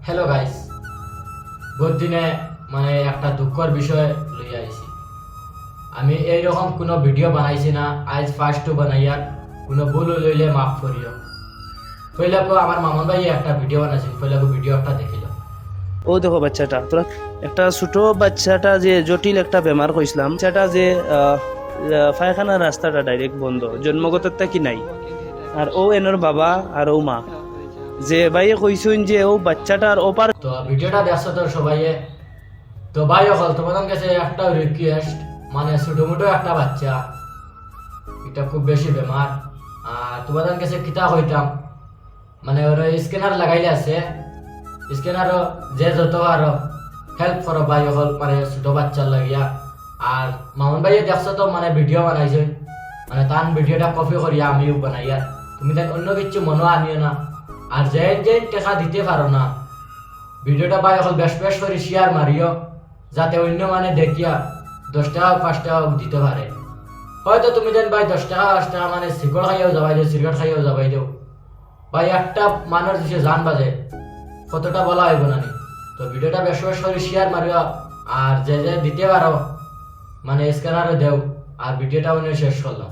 Hello guys, বহুত দিনে মানে একটা দুঃখর বিষয় লইয়া আইছি। আমি এইরকম কোনো ভিডিও বানাইছি না, আজ ফার্স্ট বানাইয়ার কোনো ভুল লইলে মাফ করিও। পইলাকো আমার মামন ভাই একটা ভিডিও বানাইছিল, পইলাকো ভিডিও একটা দেখিল। ও দেখো বাচ্চাটা তোরা একটা ছোট বাচ্চাটা যে জটিল একটা বেমার কইছিলাম সেটা যে পায়খানার রাস্তাটা ডাইরেক্ট বন্ধ, জন্মগতটা কি নাই। আর ও এনর বাবা আর ও মা যে ভাই কইছুন যে ও বাচ্চাটার ওপার তো ভিডিওটা দেখছো তো সবাই। তো ভাই হল তোমাদের কাছে একটা রিকোয়েস্ট, মানে ছোট মোটো একটা বাচ্চা, এটা খুব বেশি বেমার। আর তোমাদের কাছে কিতা হইতাম, মানে ওরা স্ক্যানার লাগাইলে আছে, স্ক্যানারও যে যত আরো হেল্প করো ভাই হল, মানে ছোট বাচ্চার লাগিয়া। আর মামুন ভাইয়ে দেখছো তো মানে ভিডিও বানাইছে, মানে তার ভিডিওটা কপি করিয়া আমিও বানাইয়া। তুমি তাই অন্য কিছু মনে আনিও না। আর যে যে টাকা দিতে পারো না, ভিডিওটা ভাই হল বেশ বেশ করে শেয়ার মারিও, যাতে অন্য মানে দেখিয়া 10 টাকা 5 টাকা দিতে পারে। হয়তো তুমি দেন ভাই 10 টাকা 5 টাকা মানে সিগারেট খাইয়াও যাবাই দেও, সিগারেট খাইয়াও যাবাই দেও ভাই, একটা মানুষ দিছে জান বাজে কতটা বলা হইব না নি। তো ভিডিওটা বেশ বেশ করে শেয়ার মারিও। আর যে যে দিতে পারো মানে স্ক্যানারও দেও। আর ভিডিওটা শেষ করলাম।